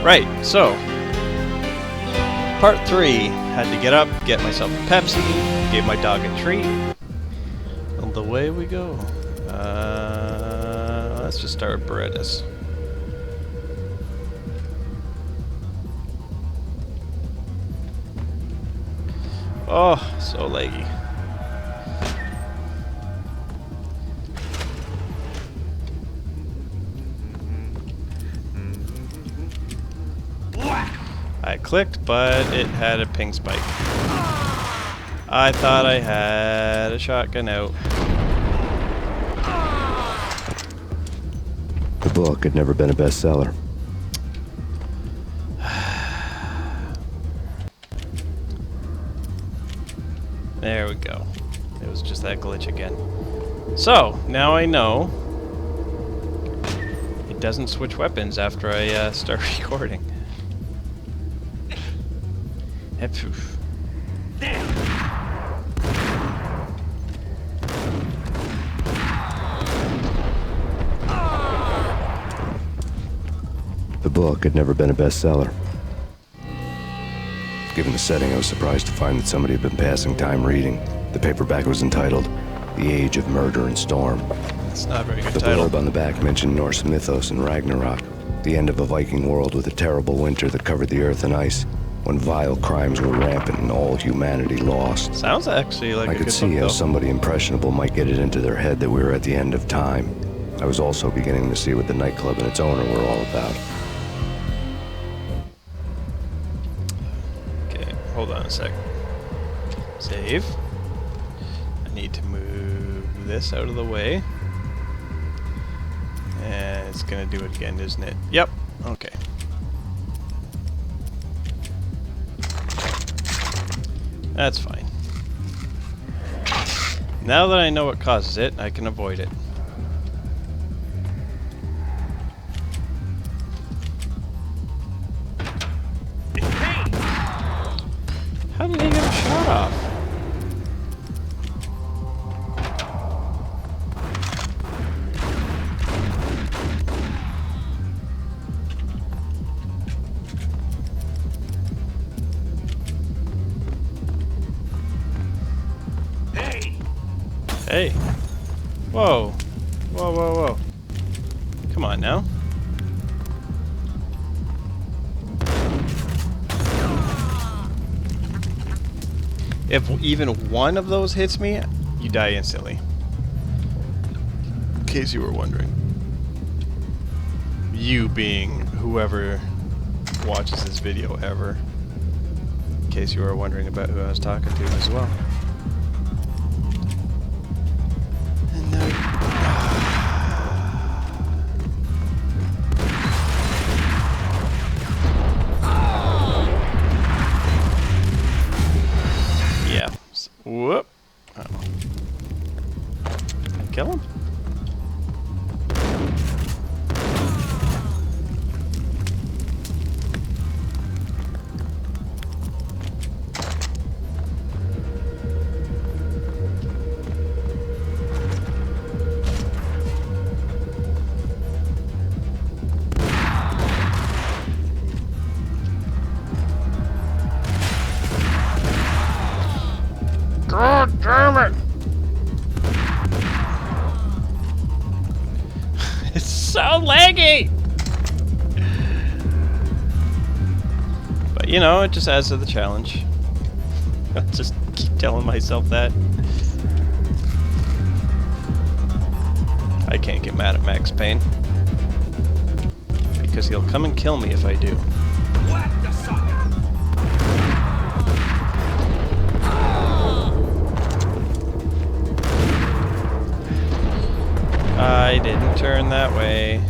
Right, so part 3, had to get up, get myself a Pepsi, gave my dog a treat, and away we go. Let's just start with Berettas. Oh, so laggy. I clicked, but it had a ping spike. I thought I had a shotgun out. The book had never been a bestseller. There we go. It was just that glitch again. So, now I know it doesn't switch weapons after I start recording. Poof. The book had never been a bestseller. Given the setting, I was surprised to find that somebody had been passing time reading. The paperback was entitled The Age of Murder and Storm. It's not a very good The title. blurb on the back mentioned Norse mythos and Ragnarok, the end of a Viking world with a terrible winter that covered the earth in ice, when vile crimes were rampant and all humanity lost. Sounds actually like I a could good see book, how though. somebody impressionable might get it into their head that we were at the end of time. I was also beginning to see what the nightclub and its owner were all about. Okay, hold on a sec. Save. I need to move this out of the way. And it's gonna do it again, isn't it? Yep. Okay. That's fine. Now that I know what causes it, I can avoid it. How did he get a shot off? Hey! Whoa! Whoa, whoa, whoa. Come on now. If even one of those hits me, you die instantly. In case you were wondering. You being whoever watches this video ever. In case you were wondering about who I was talking to as well. And now yeah. Whoop. Kill him? God damn it! It's so laggy! But you know, it just adds to the challenge. I'll just keep telling myself that. I can't get mad at Max Payne. Because he'll come and kill me if I do. I didn't turn that way.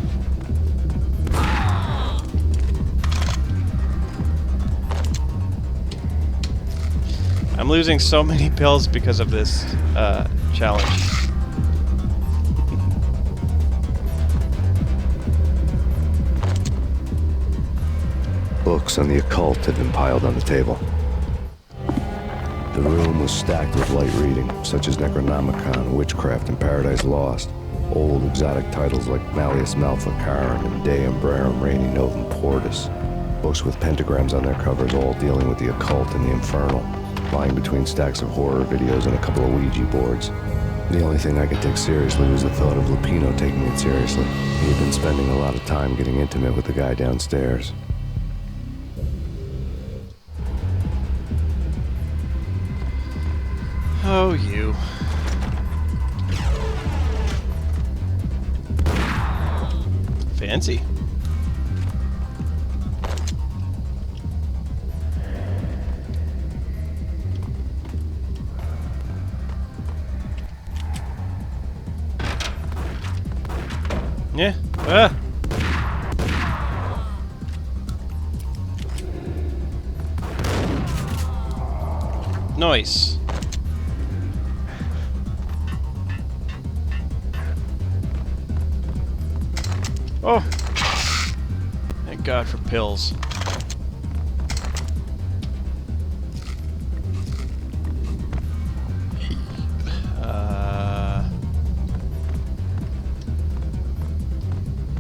I'm losing so many pills because of this challenge. Books on the occult had been piled on the table. The room was stacked with light reading, such as Necronomicon, Witchcraft, and Paradise Lost. Old exotic titles like Malleus Maleficarum and De Umbrarum Reini Novum Portus. books with pentagrams on their covers, all dealing with the occult and the infernal, lying between stacks of horror videos and a couple of Ouija boards. The only thing I could take seriously was the thought of Lupino taking it seriously. He had been spending a lot of time getting intimate with the guy downstairs. Oh, you. Fancy. Yeah. Ah. Nice. Oh. Thank God for pills.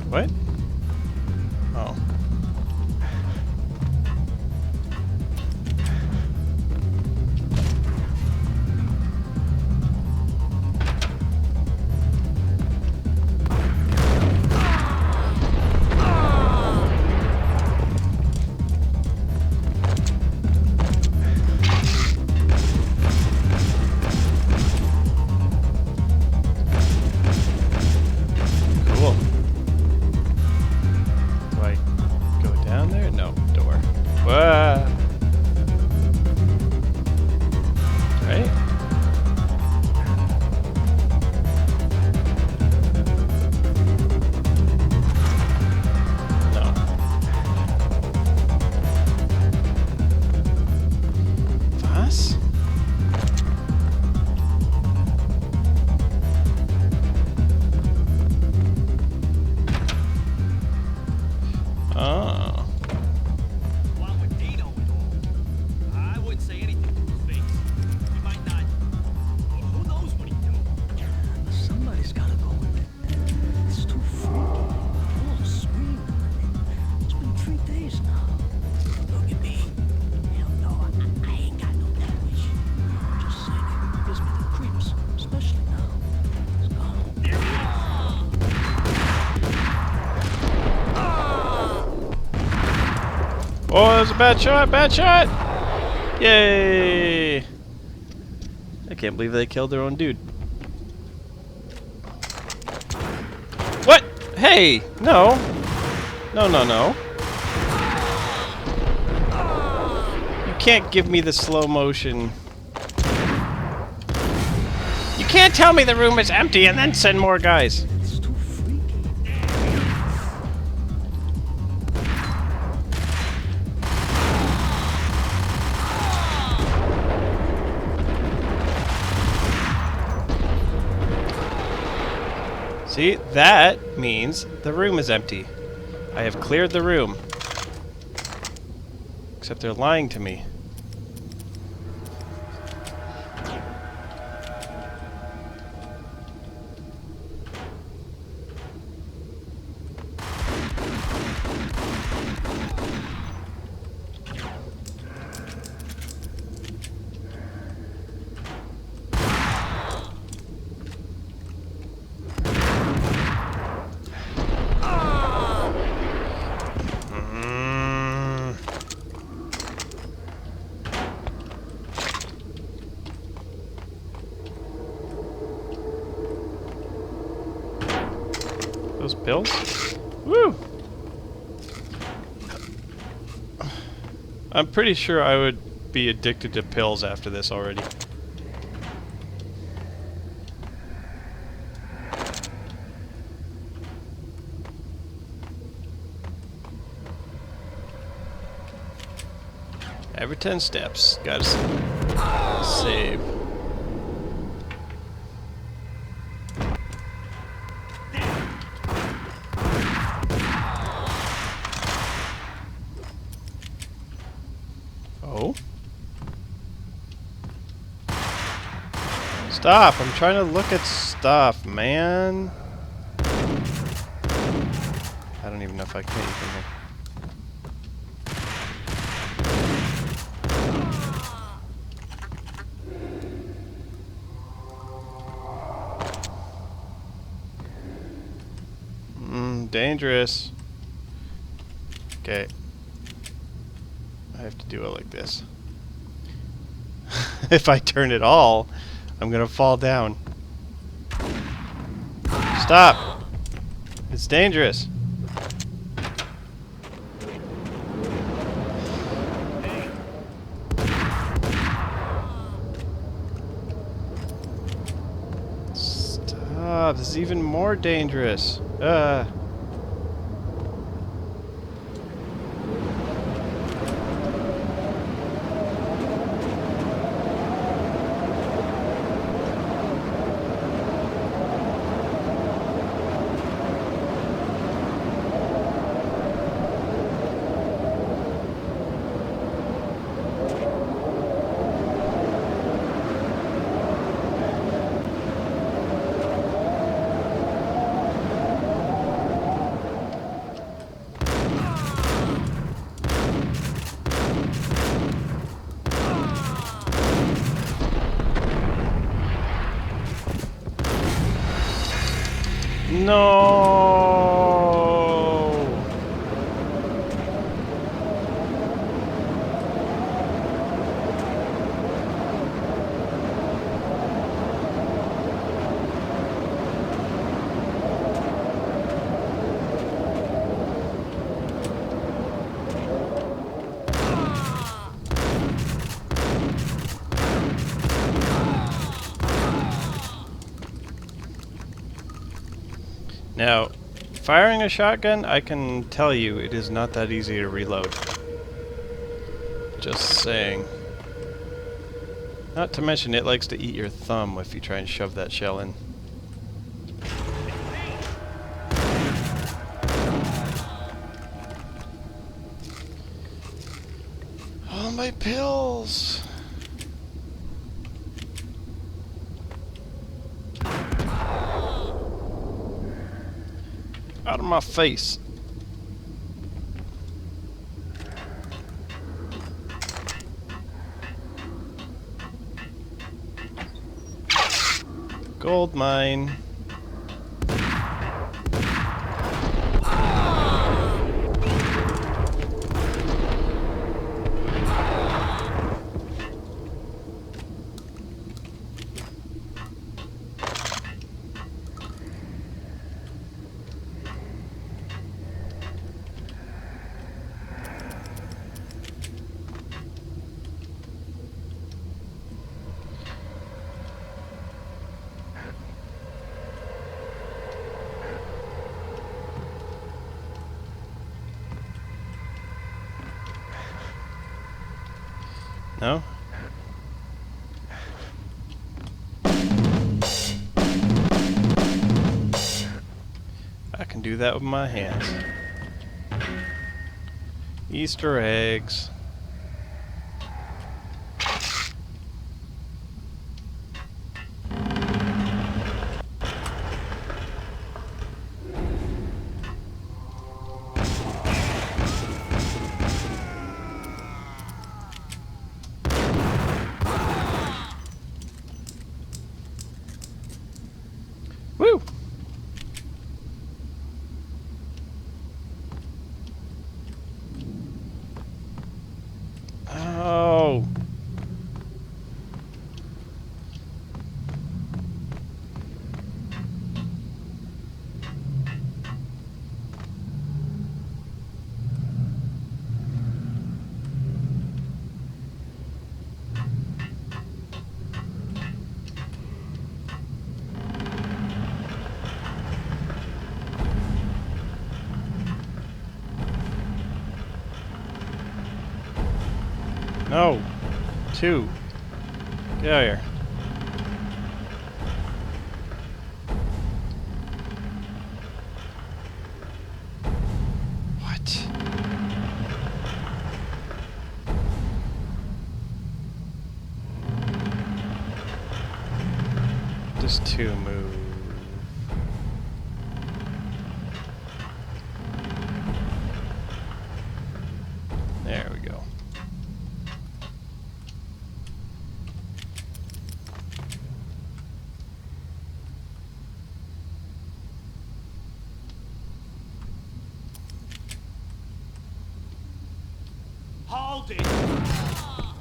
What? Oh. Cool. Do I go down there? No, door. Whoa. Right? No. Was? Oh. Along with Dino and all. I wouldn't say anything to his face. He might not. Who knows what he'd do? Somebody's gotta go in there. It's too freaky. All the screaming. It's been 3 days now. Look at me. Hell no, I ain't got no death wish. Just saying it gives me the creeps, especially now. It's gone. There he is. Oh, that was a bad shot! Bad shot! Yay! I can't believe they killed their own dude. What? Hey! No! No, no, no. You can't give me the slow motion. You can't tell me the room is empty and then send more guys. It's too freaky. See, that means the room is empty. I have cleared the room. Except they're lying to me. Those pills? Woo! I'm pretty sure I would be addicted to pills after this already. Every 10 steps, gotta save. Oh? Stop! I'm trying to look at stuff, man. I don't even know if I can hit you from here. dangerous. Okay. I have to do it like this. If I turn it all, I'm gonna fall down. Stop! It's dangerous. Stop! This is even more dangerous. No! Now, firing a shotgun, I can tell you, it is not that easy to reload. Just saying. Not to mention, it likes to eat your thumb if you try and shove that shell in. All my pills! Out of my face. Gold mine. No? I can do that with my hands. Easter eggs. Woo! Oh! No! Two! Get out of here. What? Just two move. There we go. Hold it.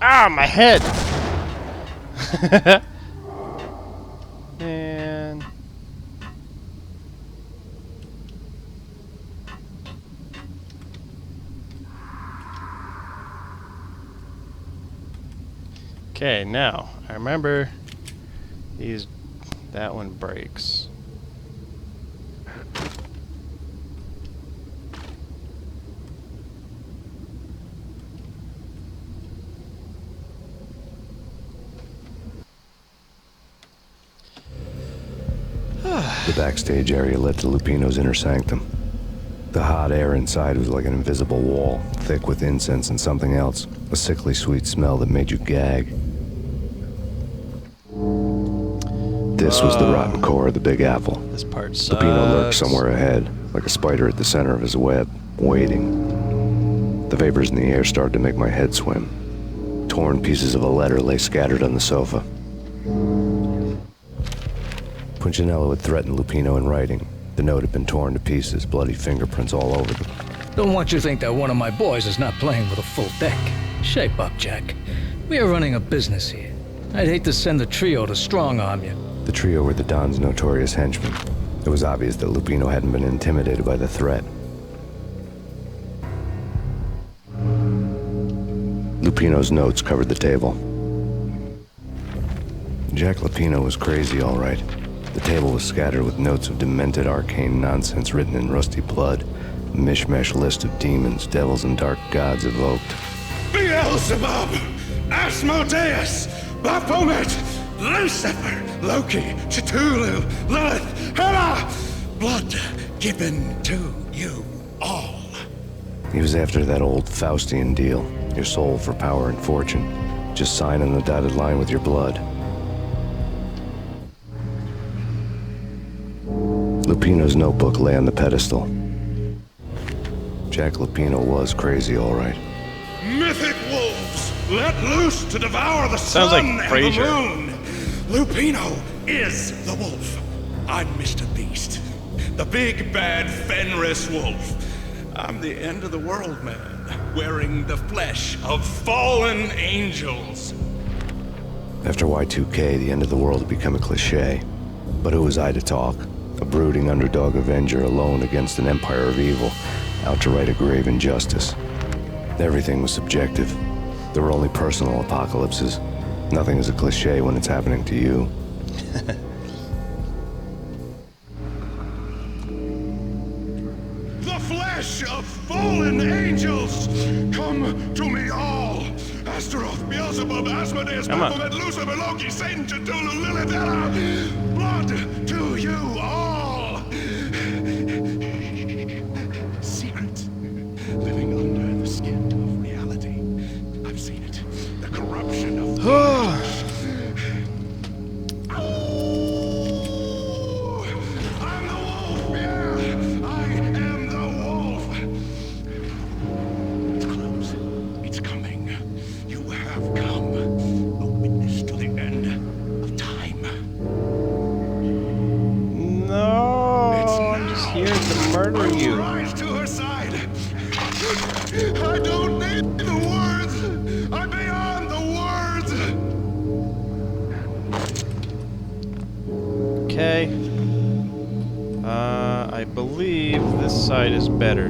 Ah, my head! Man. Okay, now, I remember that one breaks. The backstage area led to Lupino's inner sanctum. The hot air inside was like an invisible wall, thick with incense and something else, a sickly sweet smell that made you gag. This was the rotten core of the Big Apple. This part sucks. Lupino lurked somewhere ahead, like a spider at the center of his web, waiting. The vapors in the air started to make my head swim. Torn pieces of a letter lay scattered on the sofa. Punchinello had threatened Lupino in writing. The note had been torn to pieces, bloody fingerprints all over them. Don't want you to think that one of my boys is not playing with a full deck. Shape up, Jack. We are running a business here. I'd hate to send the trio to strong-arm you. The trio were the Don's notorious henchmen. It was obvious that Lupino hadn't been intimidated by the threat. Lupino's notes covered the table. Jack Lupino was crazy, all right. The table was scattered with notes of demented arcane nonsense written in rusty blood. A mishmash list of demons, devils, and dark gods evoked. Beelzebub, Asmodeus, Baphomet, Lucifer, Loki, Cthulhu, Lilith, Hela! Blood given to you all. He was after that old Faustian deal. Your soul for power and fortune. Just sign on the dotted line with your blood. Lupino's notebook lay on the pedestal. Jack Lupino was crazy, all right. Mythic wolves, let loose to devour the Sounds sun like and the Frasier. moon. Lupino is the wolf. I'm Mr. Beast, the big bad Fenris wolf. I'm the end of the world man, wearing the flesh of fallen angels. After Y2K, the end of the world had become a cliche. But who was I to talk? A brooding underdog avenger alone against an empire of evil, out to right a grave injustice. Everything was subjective. There were only personal apocalypses. Nothing is a cliche when it's happening to you. The flesh of fallen angels, come to me all. Astaroth, Beelzebub, Asmodeus, Come on. Baphomet, Lucifer, Loki, Satan, Cthulhu, Lilith, Hela. Blood to you all. Secret, living under the skin of reality. I've seen it. The corruption of I'm the wolf, yeah. I am the wolf. It's close. It's coming. You have come. A witness to the end of time. No, It's I'm just now. here to murder I will you. rise to her side. I don't need the words. I'm beyond the words. Okay. I believe this side is better.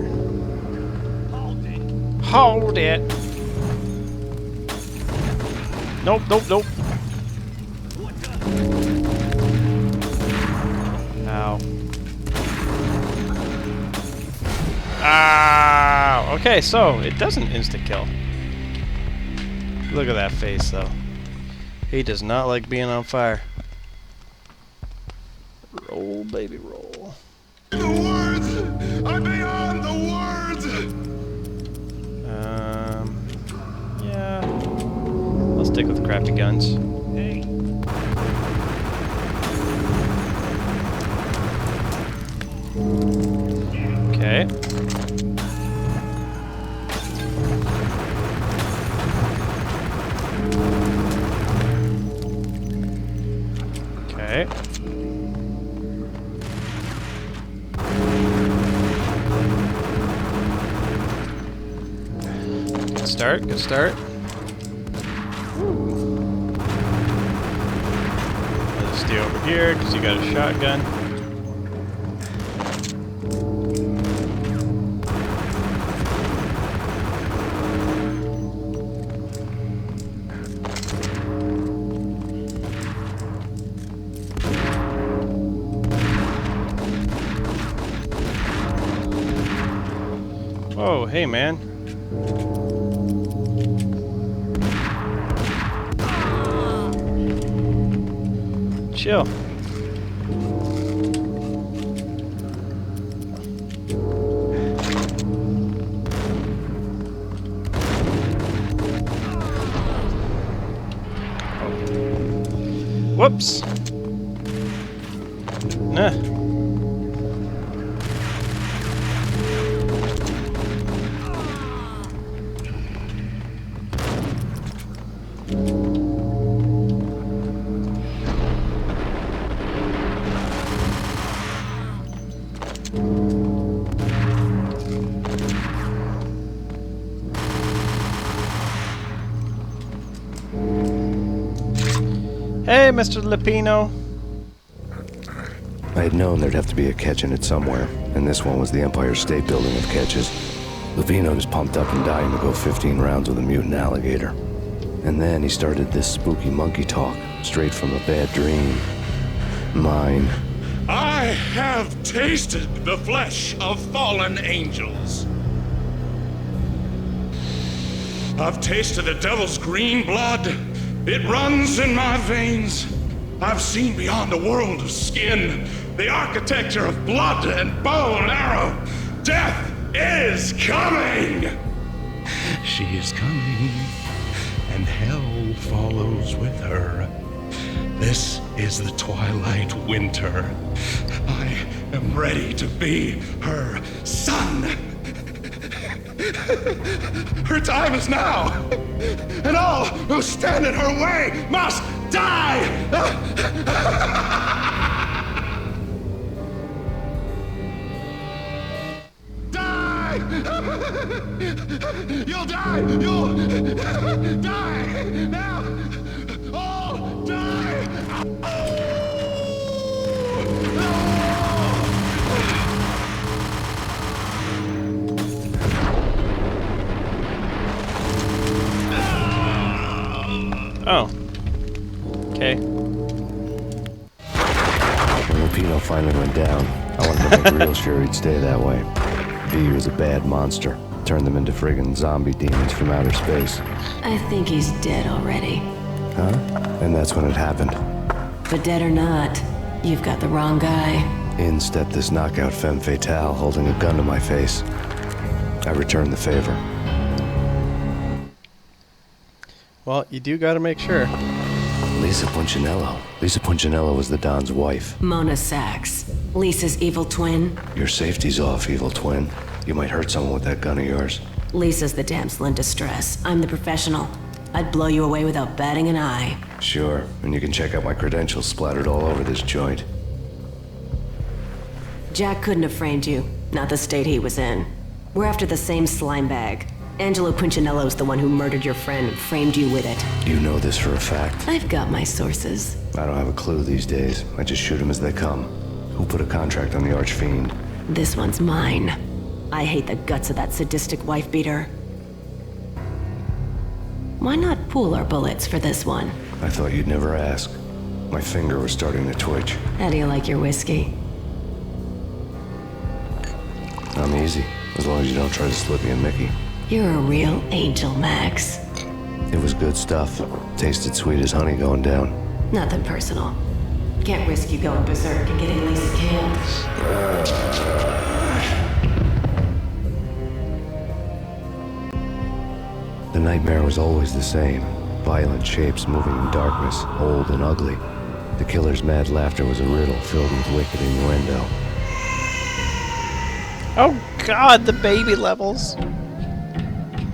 Hold it. Hold it! Nope, nope, nope. What the? Ow. Ow! Okay, so it doesn't insta-kill. Look at that face, though. He does not like being on fire. Roll, baby, roll. The words. I'm beyond the words. Yeah. I'll stick with the crafty guns. Hey, Okay. Okay. Good start, good start. Let's stay over here because you got a shotgun. Oh, hey man. Chill. Whoops. Nah. Hey, Mr. Lupino. I had known there'd have to be a catch in it somewhere, and this one was the Empire State Building of catches. Lupino was pumped up and dying to go 15 rounds with a mutant alligator. And then he started this spooky monkey talk, straight from a bad dream. Mine. I have tasted the flesh of fallen angels. I've tasted the devil's green blood. It runs in my veins. I've seen beyond a world of skin, the architecture of blood and bow and arrow. Death is coming! She is coming, and hell follows with her. This is the twilight winter. I am ready to be her son. Her time is now, and all who stand in her way must die! Die! You'll die! You'll die! Now! All die! Oh. Okay. When Lupino finally went down, I wanted to make real sure he'd stay that way. V was a bad monster. Turned them into friggin' zombie demons from outer space. I think he's dead already. Huh? And that's when it happened. But dead or not, you've got the wrong guy. In stepped this knockout femme fatale holding a gun to my face. I returned the favor. Well, you do gotta make sure. Lisa Punchinello. Lisa Punchinello was the Don's wife. Mona Sachs, Lisa's evil twin. Your safety's off, evil twin. You might hurt someone with that gun of yours. Lisa's the damsel in distress. I'm the professional. I'd blow you away without batting an eye. Sure, and you can check out my credentials splattered all over this joint. Jack couldn't have framed you, not the state he was in. We're after the same slime bag. Angelo Punchinello's the one who murdered your friend and framed you with it. You know this for a fact. I've got my sources. I don't have a clue these days. I just shoot them as they come. Who put a contract on the Archfiend? This one's mine. I hate the guts of that sadistic wife beater. Why not pool our bullets for this one? I thought you'd never ask. My finger was starting to twitch. How do you like your whiskey? I'm easy, as long as you don't try to slip me a Mickey. You're a real angel, Max. It was good stuff. Tasted sweet as honey going down. Nothing personal. Can't risk you going berserk and getting Lisa killed. The nightmare was always the same. Violent shapes moving in darkness, old and ugly. The killer's mad laughter was a riddle filled with wicked innuendo. Oh god, the baby levels.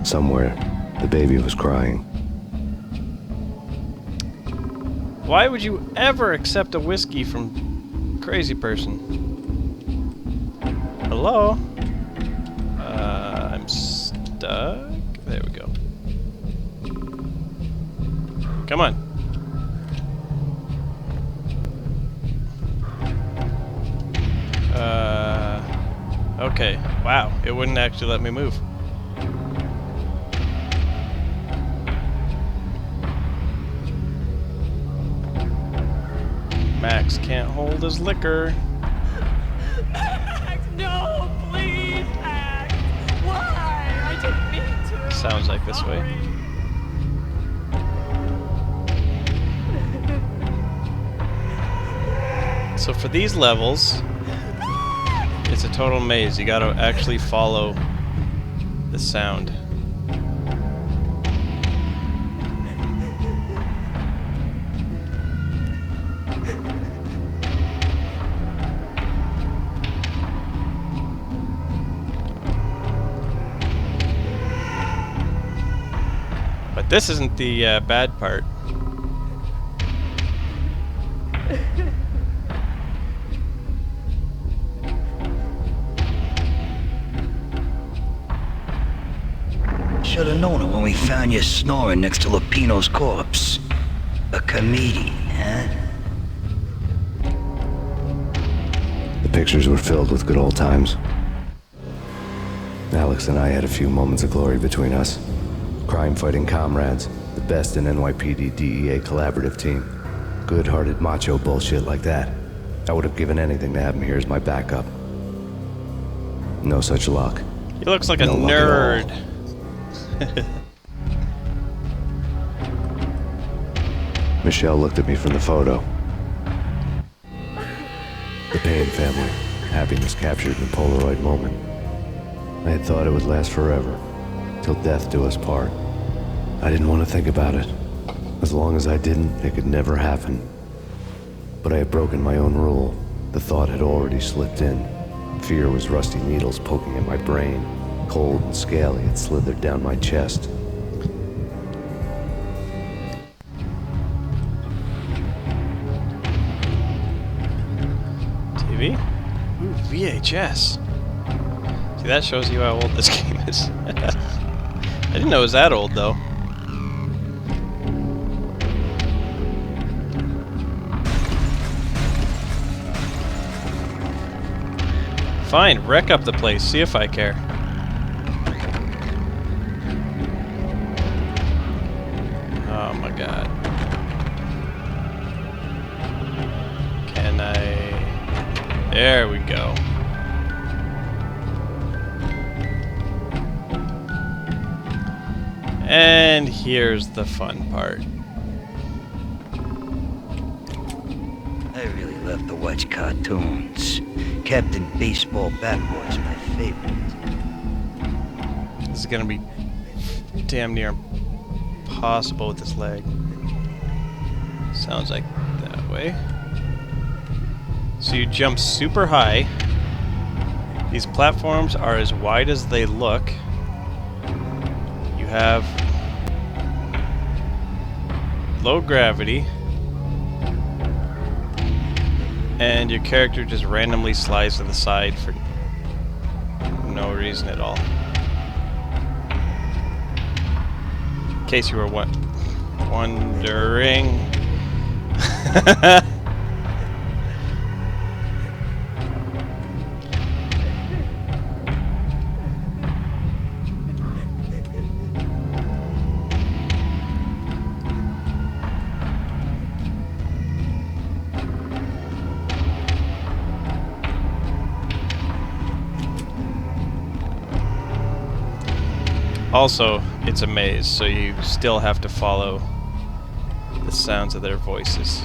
Somewhere, the baby was crying. Why would you ever accept a whiskey from a crazy person? Hello? I'm stuck. There we go. Come on. Okay. Wow. It wouldn't actually let me move. Max can't hold his liquor. Max, no, please, Max. Why? I didn't mean to. Sounds like this way. So for these levels, it's a total maze. You gotta actually follow the sound. But this isn't the bad part. Should have known it when we found you snoring next to Lupino's corpse. A comedian, huh? The pictures were filled with good old times. Alex and I had a few moments of glory between us. Crime-fighting comrades, the best in NYPD DEA collaborative team. Good-hearted macho bullshit like that. I would have given anything to have him here as my backup. No such luck. He looks like a No luck at all. nerd. Michelle looked at me from the photo. The Payne family. Happiness captured in a Polaroid moment. I had thought it would last forever. Till death do us part. I didn't want to think about it. As long as I didn't, it could never happen. But I had broken my own rule. The thought had already slipped in. Fear was rusty needles poking at my brain. Cold and scaly, it slithered down my chest. TV? Ooh, VHS. See, that shows you how old this game is. I didn't know it was that old, though. Fine, wreck up the place, see if I care. Oh my god. Can I... There we go. And here's the fun part. I really love to watch cartoons. Captain Baseball Bat Boy's my favorite. This is gonna be damn near impossible with this leg. Sounds like that way. So you jump super high. These platforms are as wide as they look. You have low gravity. And your character just randomly slides to the side for no reason at all. In case you were wondering. Also, it's a maze, so you still have to follow the sounds of their voices.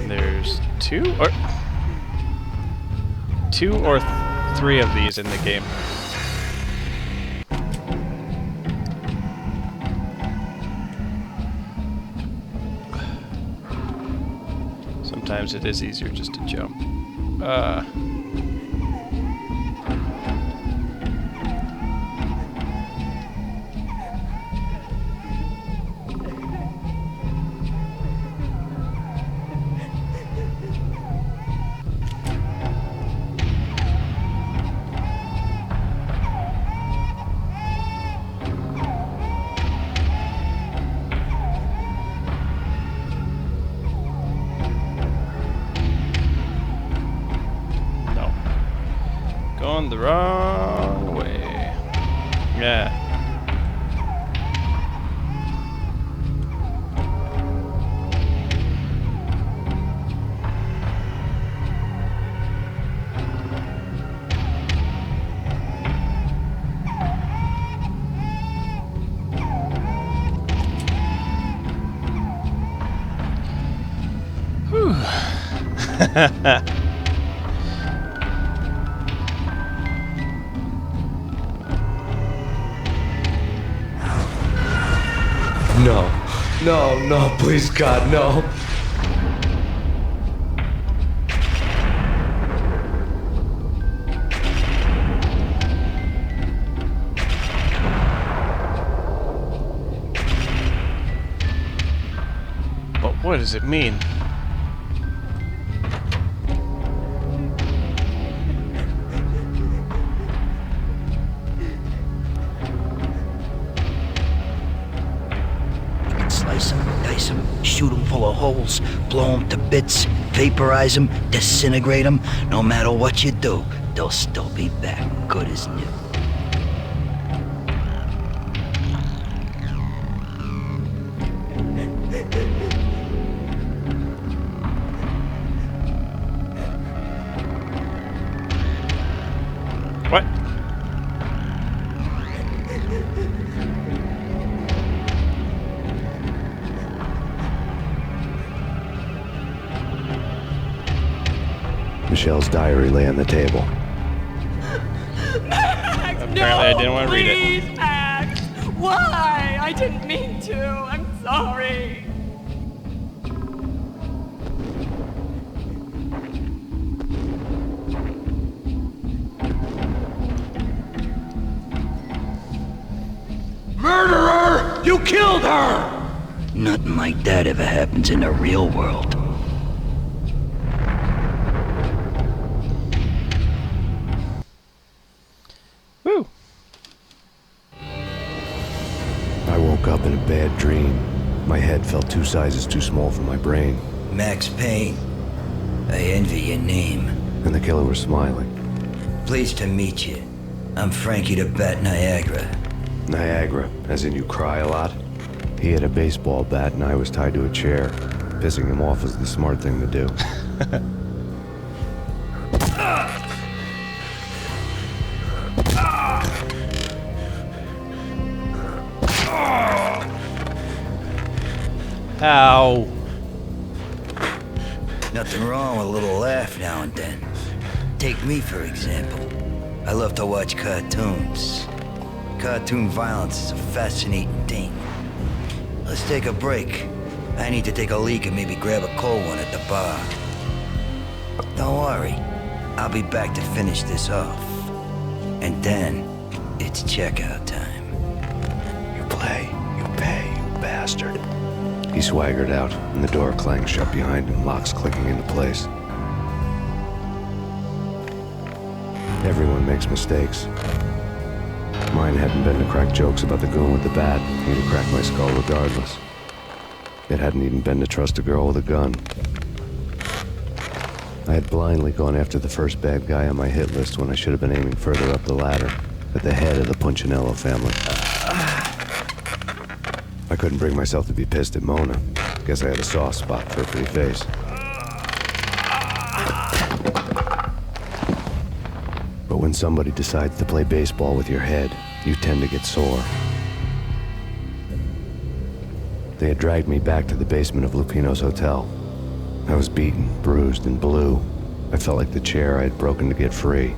There's two or three of these in the game. Sometimes it is easier just to jump. the wrong way. Yeah. No. No, no, please, God, no. But what does it mean? Slice 'em, dice 'em, shoot 'em full of holes, blow 'em to bits, vaporize 'em, disintegrate 'em. No matter what you do, they'll still be back, good as new. What? Michelle's diary lay on the table. Apparently I didn't want to read it. Please, Max. Why? I didn't mean to. I'm sorry. Murderer! You killed her! Nothing like that ever happens in the real world. Woo! I woke up in a bad dream. My head felt 2 sizes too small for my brain, Max Payne, I envy your name. and the killer was smiling. Pleased to meet you. I'm Frankie the Bat Niagara. Niagara, as in you cry a lot? He had a baseball bat and I was tied to a chair. Pissing him off was the smart thing to do. Ow. Nothing wrong with a little laugh now and then. Take me, for example. I love to watch cartoons. Cartoon violence is a fascinating thing. Let's take a break. I need to take a leak and maybe grab a cold one at the bar. Don't worry. I'll be back to finish this off. And then, it's checkout time. You play, you pay, you bastard. He swaggered out, and the door clanged shut behind him, locks clicking into place. Everyone makes mistakes. Mine hadn't been to crack jokes about the goon with the bat. He'd have cracked my skull regardless. It hadn't even been to trust a girl with a gun. I had blindly gone after the first bad guy on my hit list when I should have been aiming further up the ladder, at the head of the Punchinello family. I couldn't bring myself to be pissed at Mona. Guess I had a soft spot for her pretty face. But when somebody decides to play baseball with your head, you tend to get sore. They had dragged me back to the basement of Lupino's hotel. I was beaten, bruised, and blue. I felt like the chair I had broken to get free.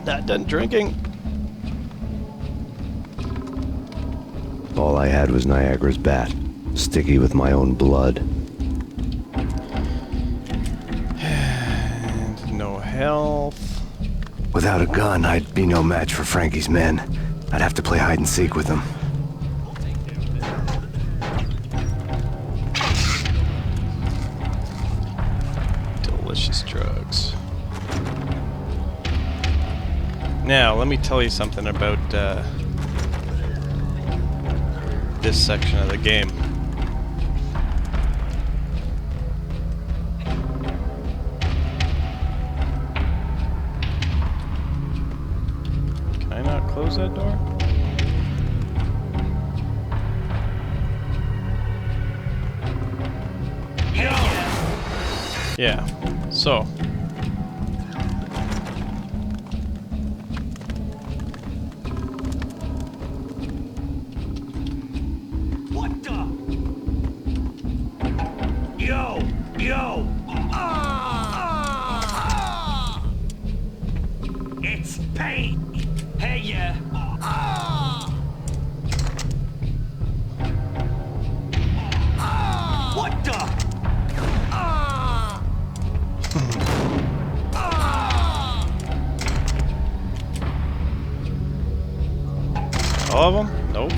Not done drinking. All I had was Niagara's bat, sticky with my own blood. And no health. Without a gun, I'd be no match for Frankie's men. I'd have to play hide and seek with them. Delicious drugs. Now, let me tell you something about this section of the game. close that door? Yeah. So. What the? Yo! Yo! It's Payne! Hey, yeah! What the? All of them? Nope.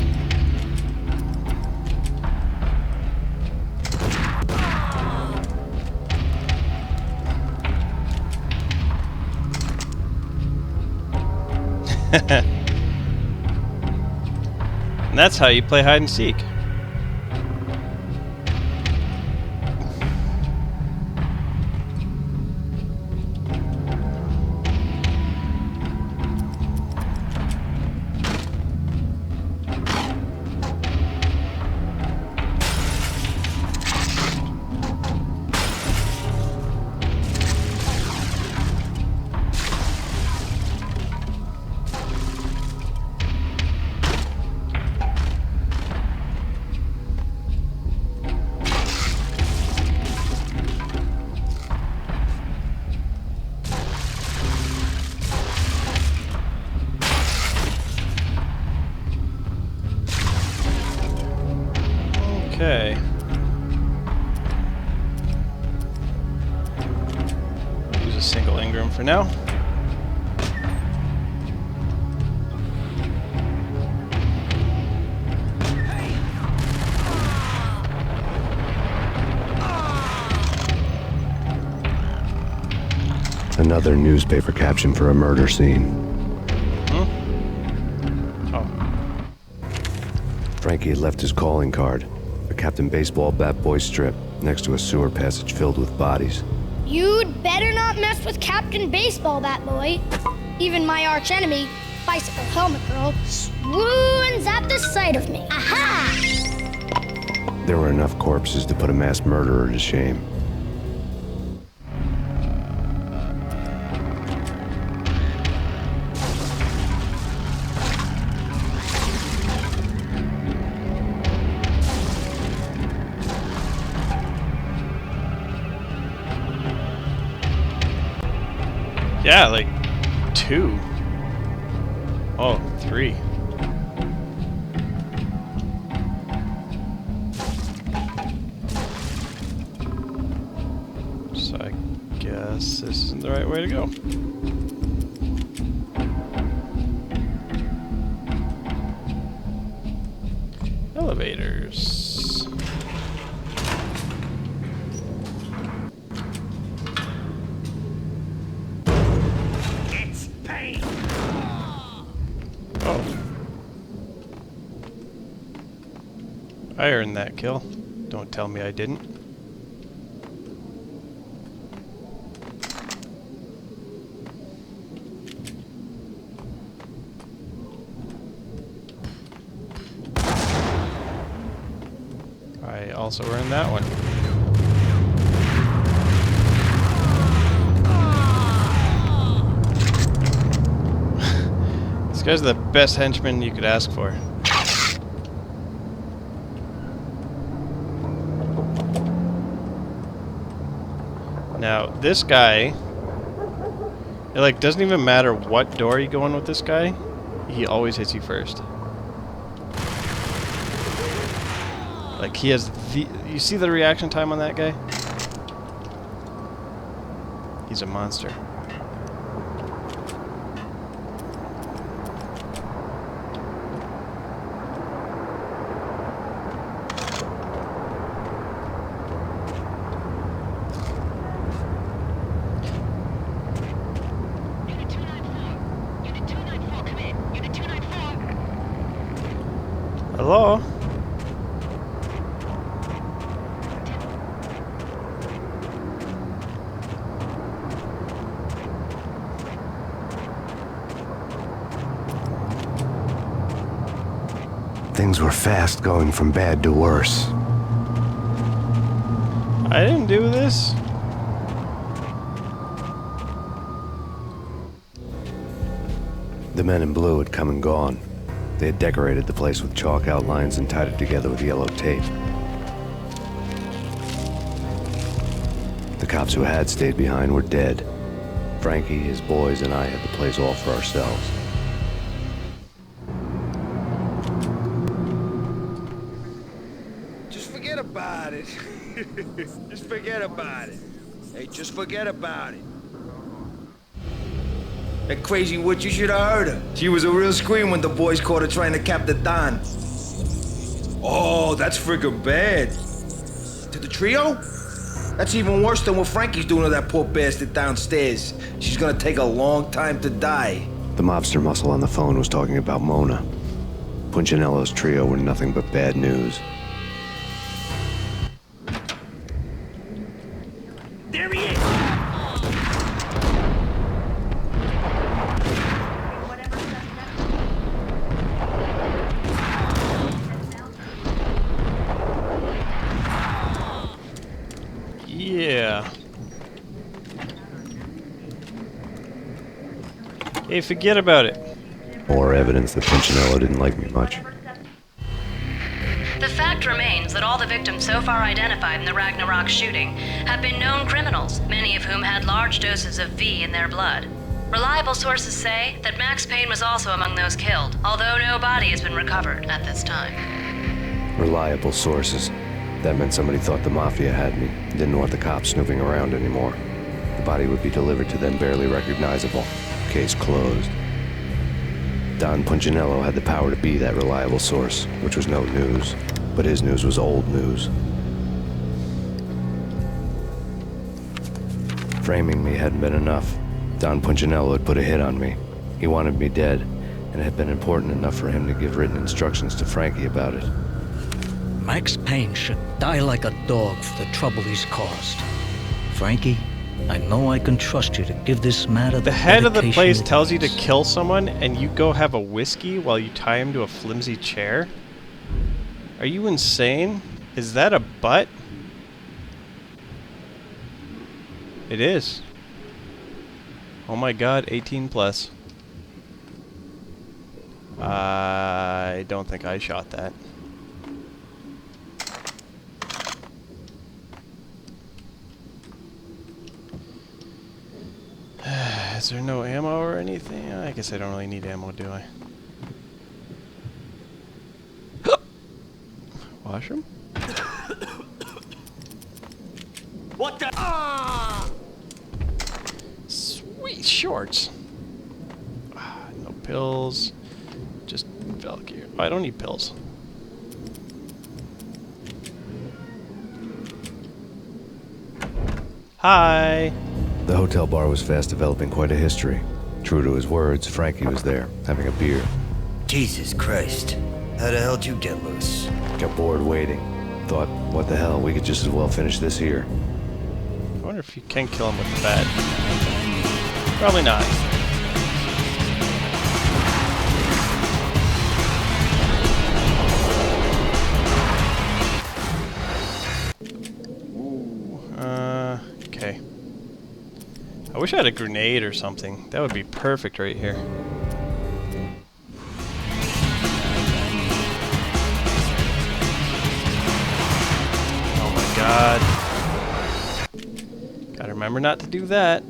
And that's how you play hide and seek. Okay. Use a single engram for now. Another newspaper caption for a murder scene. Oh. Frankie had left his calling card, a Captain Baseball Bat Boy strip, next to a sewer passage filled with bodies. You'd better not mess with Captain Baseball Bat Boy. Even my archenemy, Bicycle Helmet Girl, swoons at the sight of me. Aha! There were enough corpses to put a mass murderer to shame. Yeah, like 2. Oh, 3. So I guess this isn't the right way to go. Elevators. It's Payne! Oh. I earned that kill. Don't tell me I didn't. I also earned that one. This guy's the best henchman you could ask for. Now, this guy, it like doesn't even matter what door you go in with this guy, he always hits you first. Like he has the, you see the reaction time on that guy? He's a monster. Hello? Things were fast going from bad to worse. I didn't do this. The men in blue had come and gone. They had decorated the place with chalk outlines and tied it together with yellow tape. The cops who had stayed behind were dead. Frankie, his boys, and I had the place all for ourselves. Just forget about it. Just forget about it. Hey, just forget about it. That crazy witch, you should have heard her. She was a real scream when the boys caught her trying to cap the Don. Oh, that's friggin' bad. To the trio? That's even worse than what Frankie's doing to that poor bastard downstairs. She's gonna take a long time to die. The mobster muscle on the phone was talking about Mona. Punchinello's trio were nothing but bad news. There he is! Yeah. Hey, forget about it. More evidence that Punchinello didn't like me much. The fact remains that all the victims so far identified in the Ragnarok shooting have been known criminals, many of whom had large doses of V in their blood. Reliable sources say that Max Payne was also among those killed, although no body has been recovered at this time. Reliable sources. That meant somebody thought the Mafia had me, didn't want the cops snooping around anymore. The body would be delivered to them barely recognizable. Case closed. Don Punchinello had the power to be that reliable source, which was no news. But his news was old news. Framing me hadn't been enough. Don Punchinello had put a hit on me. He wanted me dead, and it had been important enough for him to give written instructions to Frankie about it. Max Payne should die like a dog for the trouble he's caused. Frankie, I know I can trust you to give this matter The head of the dedication place it tells you to needs. kill someone, and you go have a whiskey while you tie him to a flimsy chair? Are you insane? Is that a butt? It is. Oh my god, 18 plus. I don't think I shot that. Is there no ammo or anything? I guess I don't really need ammo, do I? Washroom? What the? Ah! Sweet shorts. No pills. Just Velcro. Oh, I don't need pills. Hi. The hotel bar was fast developing quite a history. True to his words, Frankie was there, having a beer. Jesus Christ. How the hell did you get loose? Got bored waiting. Thought, what the hell, we could just as well finish this here. I wonder if you can kill him with the bat. Probably not. Okay. I wish I had a grenade or something. That would be perfect right here. Oh my god. Gotta remember not to do that.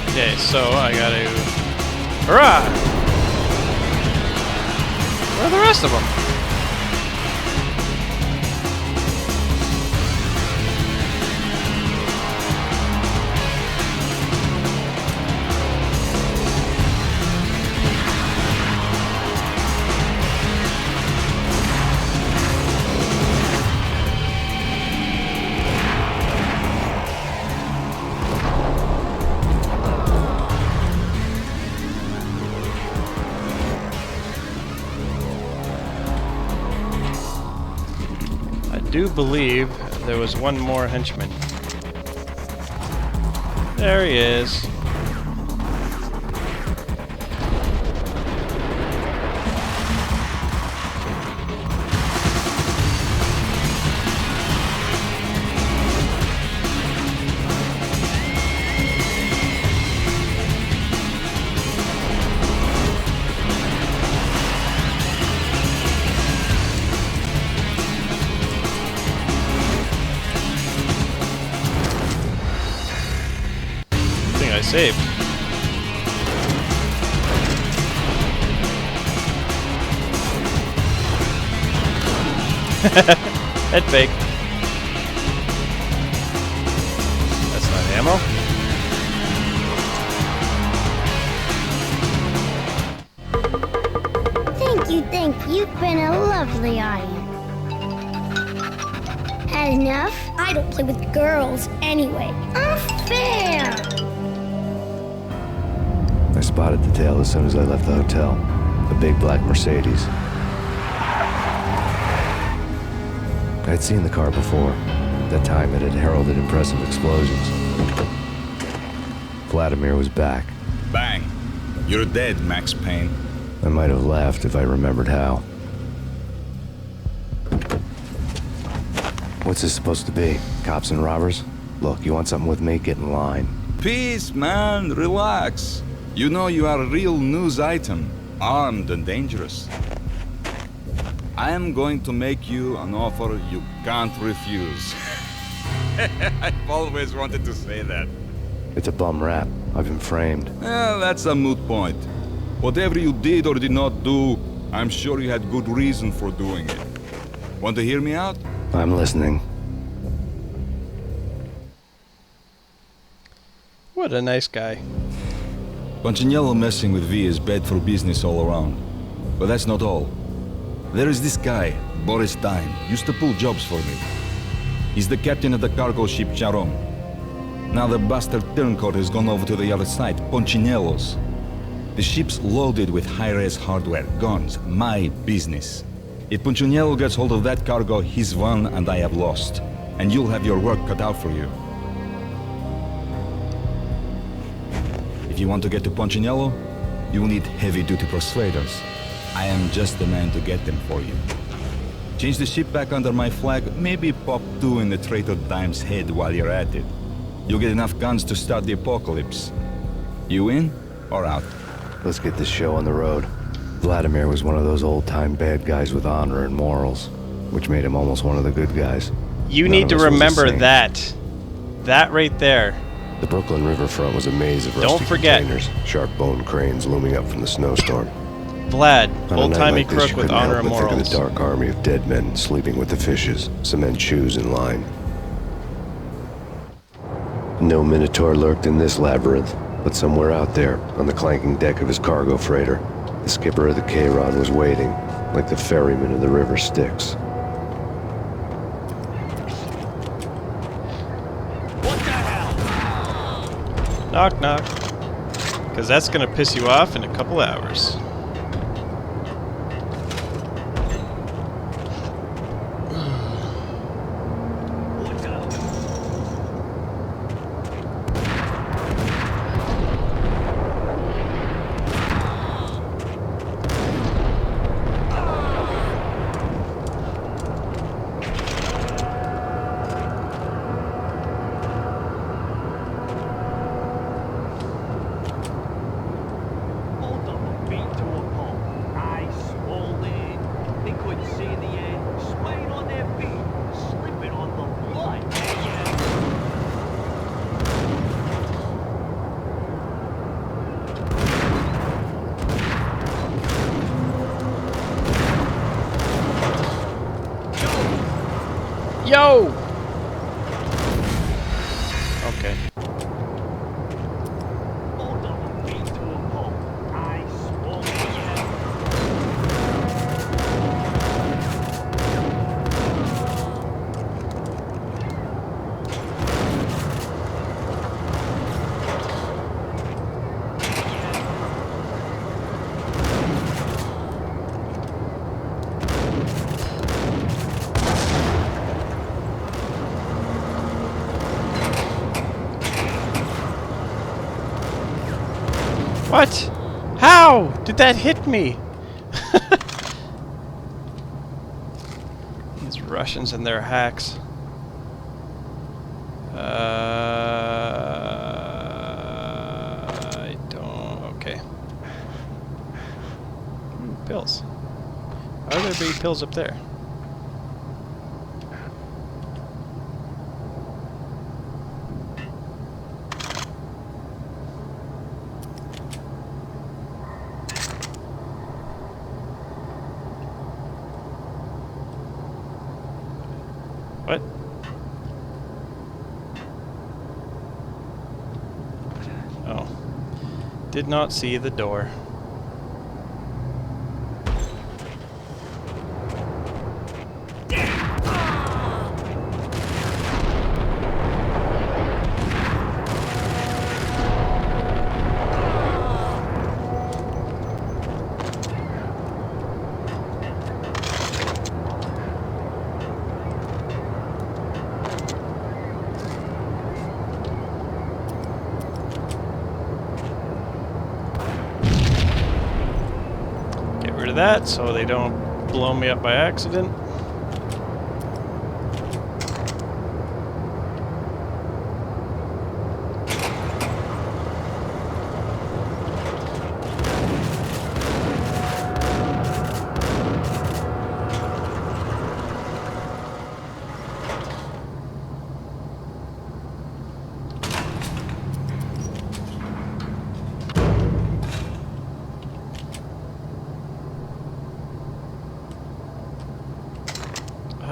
Okay, so I gotta... Hurrah! Where are the rest of them? I do believe there was one more henchman. There he is. I saved. Head fake. That's not ammo. Thank you. You've been a lovely audience. Had enough? I don't play with girls anyway. Unfair! I spotted the tail as soon as I left the hotel. A big black Mercedes. I'd seen the car before. That time it had heralded impressive explosions. Vladimir was back. Bang. You're dead, Max Payne. I might have laughed if I remembered how. What's this supposed to be? Cops and robbers? Look, you want something with me? Get in line. Peace, man. Relax. You know you are a real news item, armed and dangerous. I am going to make you an offer you can't refuse. I've always wanted to say that. It's a bum rap. I've been framed. Well, that's a moot point. Whatever you did or did not do, I'm sure you had good reason for doing it. Want to hear me out? I'm listening. What a nice guy. Punchinello messing with V is bad for business all around. But that's not all. There is this guy, Boris Dime, used to pull jobs for me. He's the captain of the cargo ship Charon. Now the bastard turncoat has gone over to the other side, Punchinello's. The ship's loaded with high-res hardware, guns, my business. If Punchinello gets hold of that cargo, he's won and I have lost. And you'll have your work cut out for you. If you want to get to Punchinello, you'll need heavy-duty persuaders. I am just the man to get them for you. Change the ship back under my flag, maybe pop 2 in the traitor Dime's head while you're at it. You'll get enough guns to start the apocalypse. You in or out? Let's get this show on the road. Vladimir was one of those old-time bad guys with honor and morals, which made him almost one of the good guys. You None need of to us was a remember saint. that. That right there. The Brooklyn riverfront was a maze of Don't rusty forget. containers, sharp bone cranes looming up from the snowstorm. Vlad, On a night old-timey like this, crook you with couldn't honor help and but think of morals. the dark army of dead men sleeping with the fishes, cement shoes in line. No Minotaur lurked in this labyrinth, but somewhere out there, on the clanking deck of his cargo freighter, the skipper of the K-Rod was waiting, like the ferryman of the river Styx. What the hell? Knock, knock. Because that's going to piss you off in a couple hours. What's up? Both of them beat to a pulp. Eyes swollen. They couldn't see in the end. Swaying on their feet. Slipping on the blood. Yo! Okay. Both of them beat to a pulp. Eyes swollen. What? How did that hit me? These Russians and their hacks. I don't... Okay. Pills. Why are there big pills up there? What? Oh. Did not see the door. Get rid of that so they don't blow me up by accident.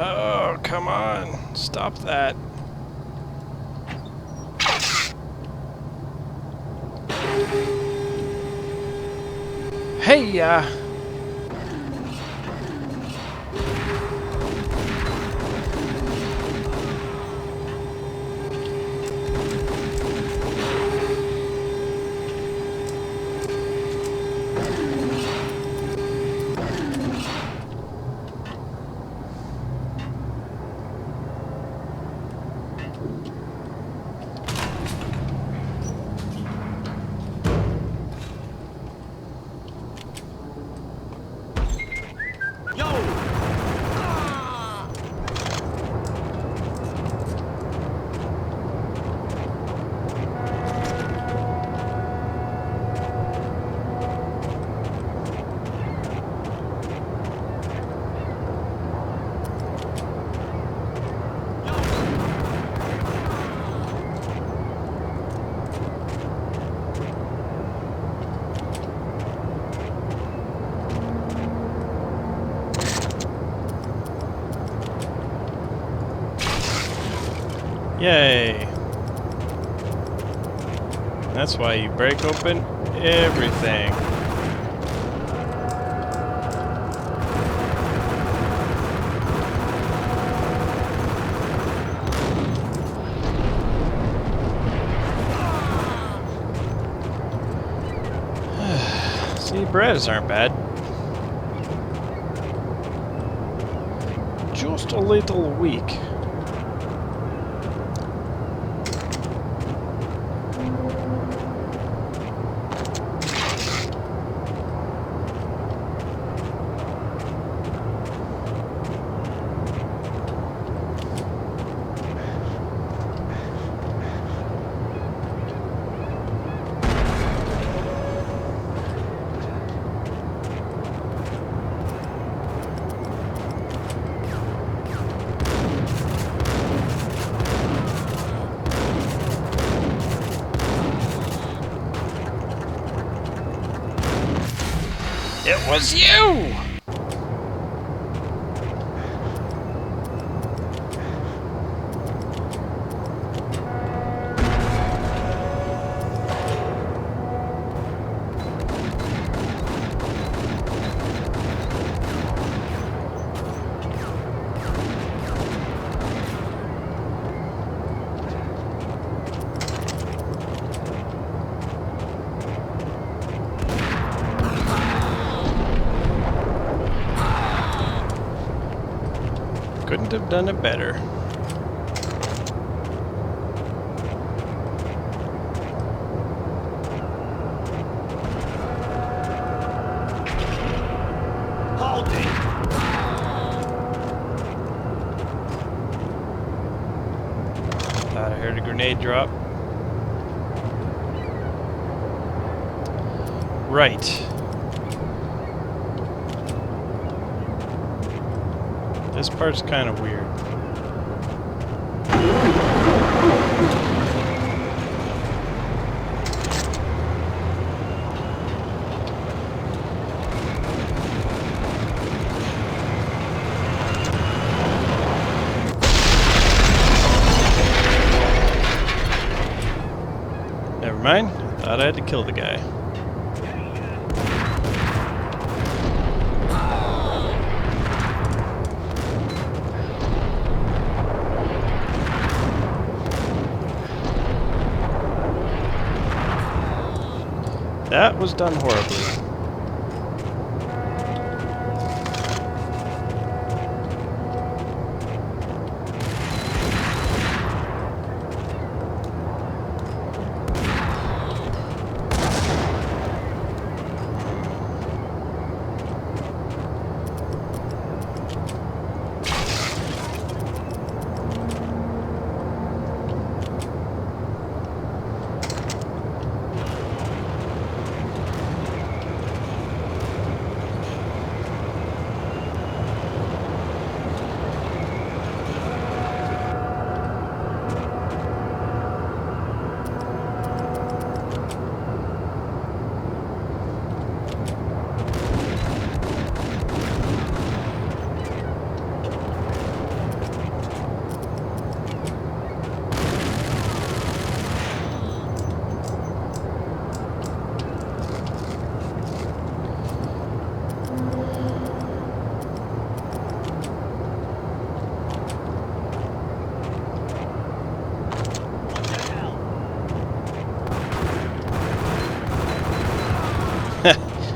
Oh, come on. Stop that. Hey, yay. That's why you break open everything. See, breads aren't bad. Just a little weak. It was you! Couldn't have done it better. Thought I heard a grenade drop. Right. This part's kind of weird. Never mind. I thought I had to kill the guy. That was done horribly.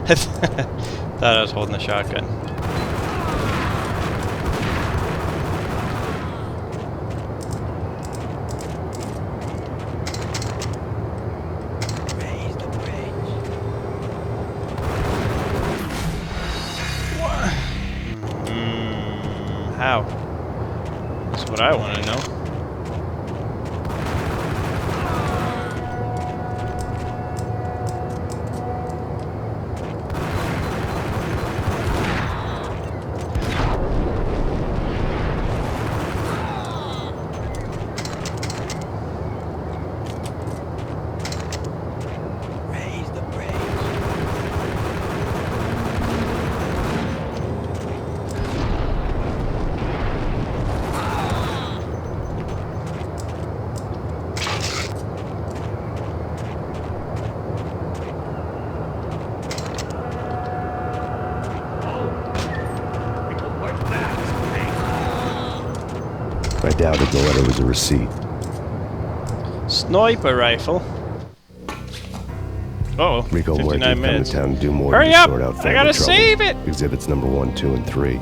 Thought I was holding a shotgun. Raise the bridge. What? How? That's what I want to know. Raise the bridge. We can work that. I doubted the letter was a receipt. Sniper rifle. Uh oh, Rico and Ware 59 did come minutes. to town to do more Hurry than up! sort out I family gotta troubles. save it! Exhibits number 1, 2, and 3.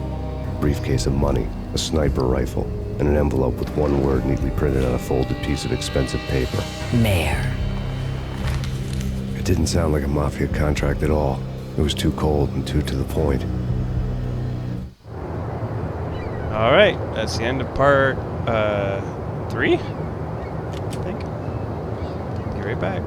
Briefcase of money, a sniper rifle, and an envelope with one word neatly printed on a folded piece of expensive paper. Mayor. It didn't sound like a mafia contract at all. It was too cold and too to the point. Alright, that's the end of part 3? I think. Be right back.